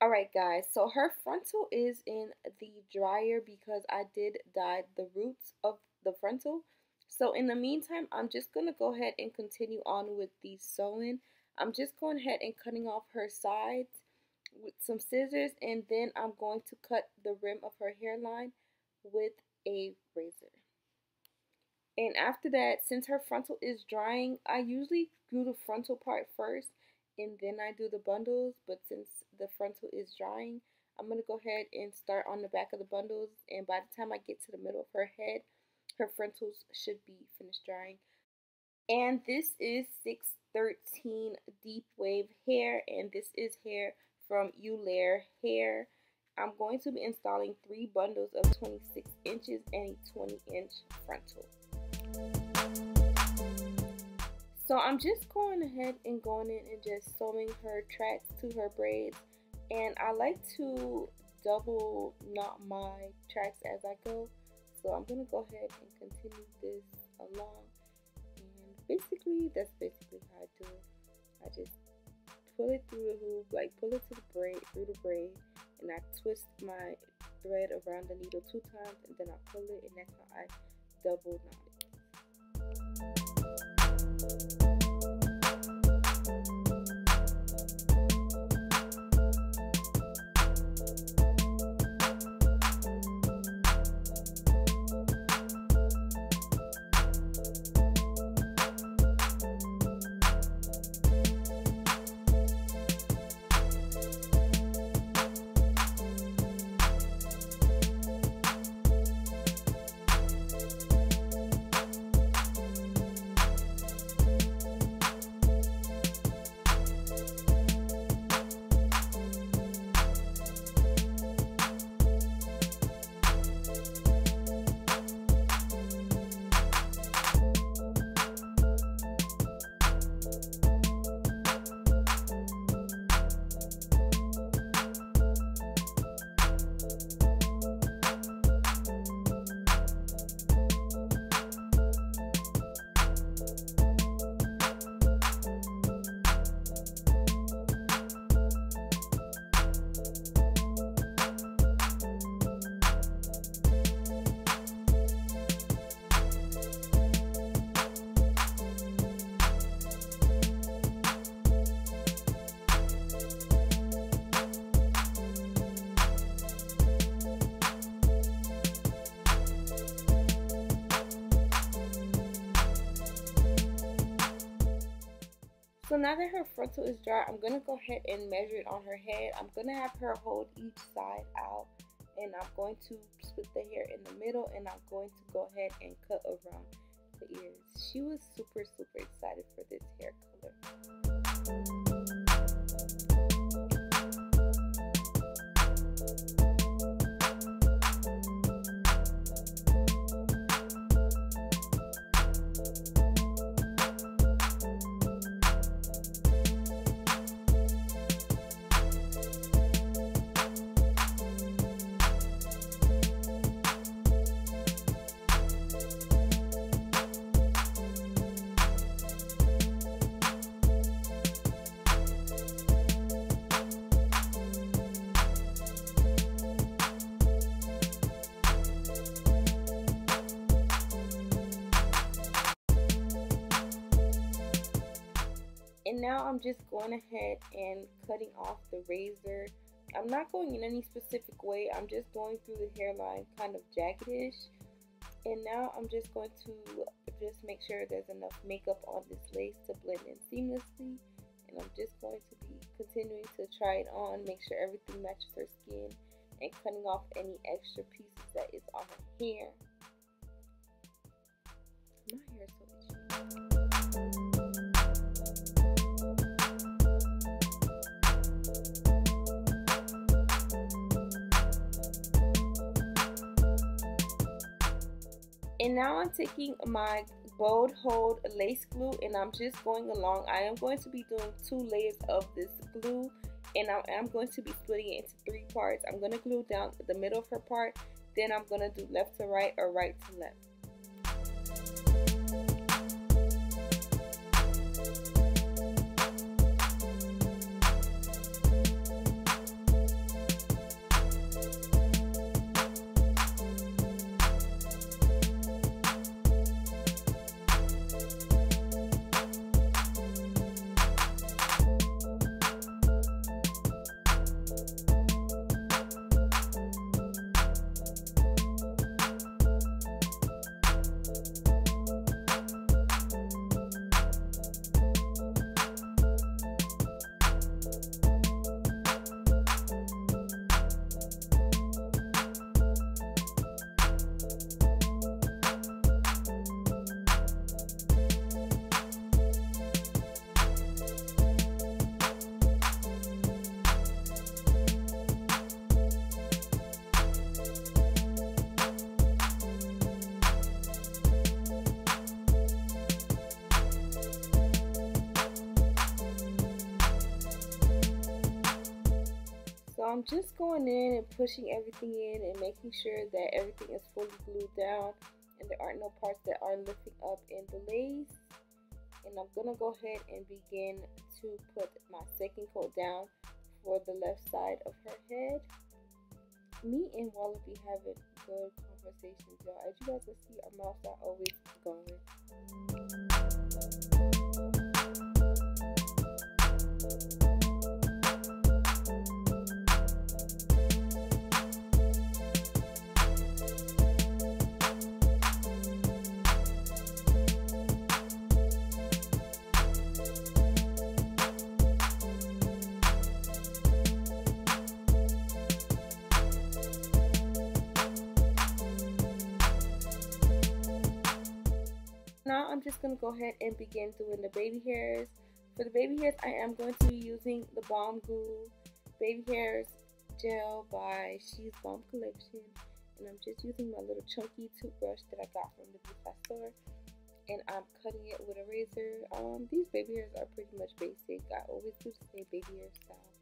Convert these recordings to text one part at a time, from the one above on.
Alright guys, so her frontal is in the dryer because I did dye the roots of the frontal. So in the meantime, I'm just going to go ahead and continue on with the sewing. I'm just going ahead and cutting off her sides with some scissors, and then I'm going to cut the rim of her hairline with a razor. And after that, since her frontal is drying, I usually do the frontal part first and then I do the bundles, but since the frontal is drying, I'm going to go ahead and start on the back of the bundles, and by the time I get to the middle of her head, her frontals should be finished drying. And this is 613 deep wave hair, and this is hair from Eullair hair. I'm going to be installing 3 bundles of 26 inches and a 20-inch frontal. So I'm just going ahead and going in and just sewing her tracks to her braids, and I like to double knot my tracks as I go. So I'm going to go ahead and continue this along, and basically that's basically how I do it. I just pull it through the hoop, like pull it to the braid, through the braid, and I twist my thread around the needle 2 times, and then I pull it, and that's how I double knot it. So now that her frontal is dry, I'm going to go ahead and measure it on her head. I'm going to have her hold each side out, and I'm going to split the hair in the middle, and I'm going to go ahead and cut around the ears. She was super excited for this hair color. And now I'm just going ahead and cutting off the razor. I'm not going in any specific way. I'm just going through the hairline kind of jaggedish. And now I'm just going to just make sure there's enough makeup on this lace to blend in seamlessly. And I'm just going to be continuing to try it on, make sure everything matches her skin, and cutting off any extra pieces that is on her hair. My hair is so itchy. And now I'm taking my Bold Hold lace glue, and I'm just going along. I am going to be doing 2 layers of this glue, and I'm going to be splitting it into 3 parts. I'm going to glue down the middle of her part, then I'm going to do left to right or right to left. So I'm just going in and pushing everything in and making sure that everything is fully glued down and there aren't no parts that are lifting up in the lace. And I'm going to go ahead and begin to put my second coat down for the left side of her head. Me and Walla be having good conversations, y'all. As you guys can see, our mouths are always going. Now I'm just going to go ahead and begin doing the baby hairs. For the baby hairs, I am going to be using the Balm Glue Baby Hairs Gel by She's Balm Collection. And I'm just using my little chunky toothbrush that I got from the Beauties store. And I'm cutting it with a razor. These baby hairs are pretty much basic. I always do the same baby hair style.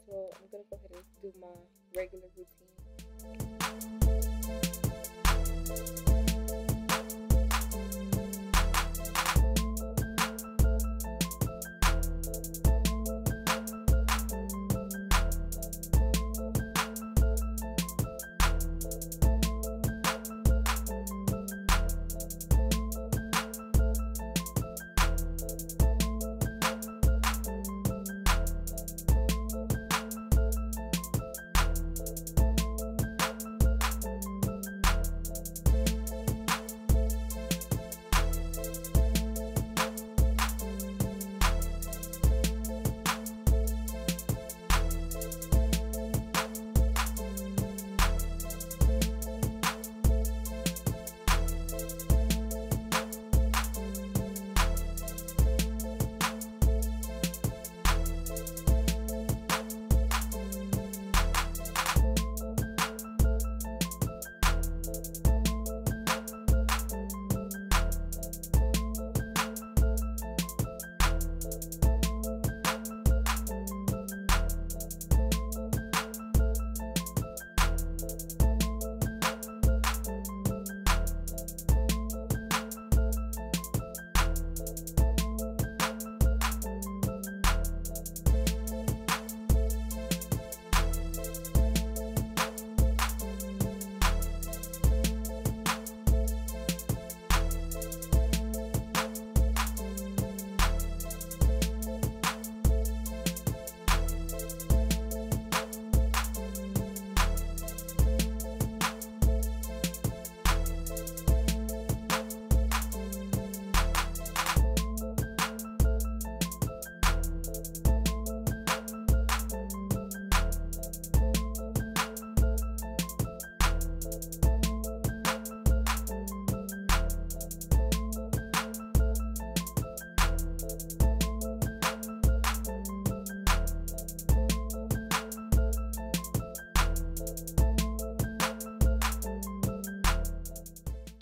So I'm going to go ahead and do my regular routine.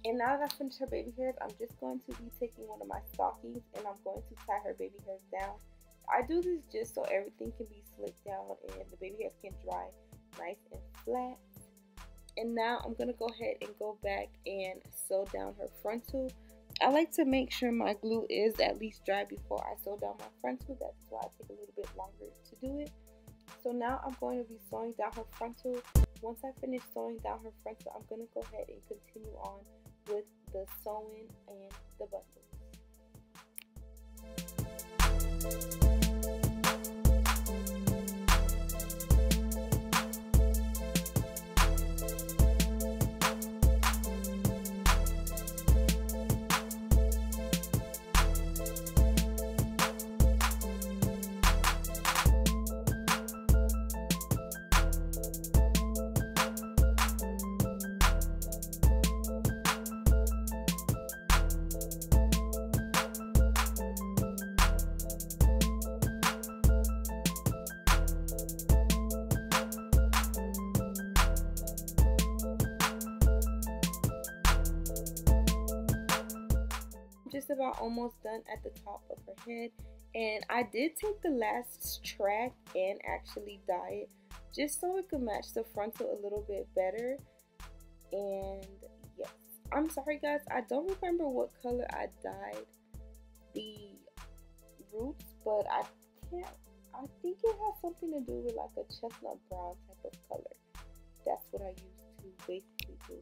And now that I finished her baby hairs, I'm just going to be taking one of my stockings and I'm going to tie her baby hairs down. I do this just so everything can be slicked down and the baby hairs can dry nice and flat. And now I'm going to go ahead and go back and sew down her frontal. I like to make sure my glue is at least dry before I sew down my frontal. That's why I take a little bit longer to do it. So now I'm going to be sewing down her frontal. Once I finish sewing down her frontal, I'm going to go ahead and continue on with the sewing and the bundles. Just about almost done at the top of her head, and I did take the last track and actually dye it just so it could match the frontal a little bit better. And yes, I'm sorry guys, I don't remember what color I dyed the roots, but I think it has something to do with like a chestnut brown type of color. That's what I used to basically do.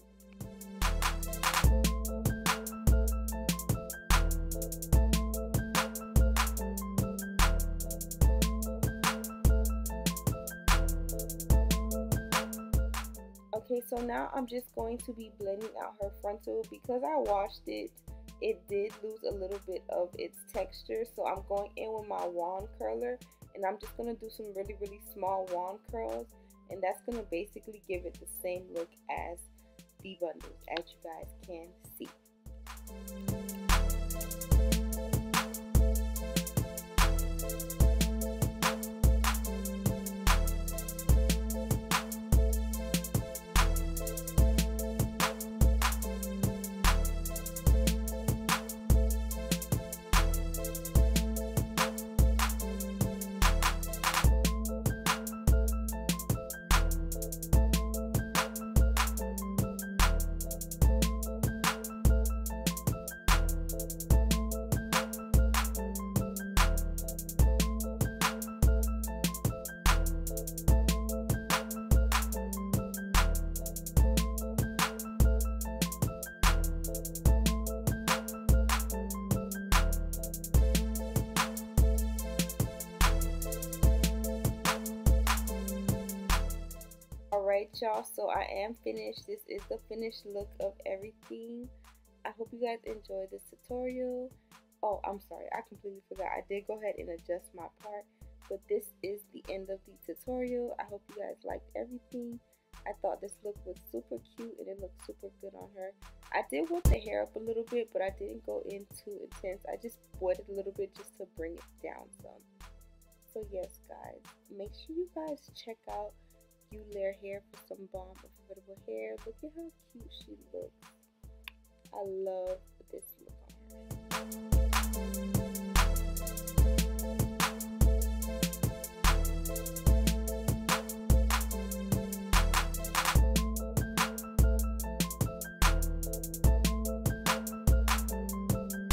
Okay, so now I'm just going to be blending out her frontal. Because I washed it, it did lose a little bit of its texture. So I'm going in with my wand curler, and I'm just going to do some really, really small wand curls. And that's going to basically give it the same look as the bundles, as you guys can see. Alright y'all, so I am finished. This is the finished look of everything. I hope you guys enjoyed this tutorial. Oh, I'm sorry, I completely forgot. I did go ahead and adjust my part, but this is the end of the tutorial. I hope you guys liked everything. I thought this look was super cute and it looked super good on her. I did want the hair up a little bit, but I didn't go in too intense. I just wetted a little bit just to bring it down some. So yes guys, make sure you guys check out Eullair hair for some bomb affordable hair. Look at how cute she looks. I love this look on her.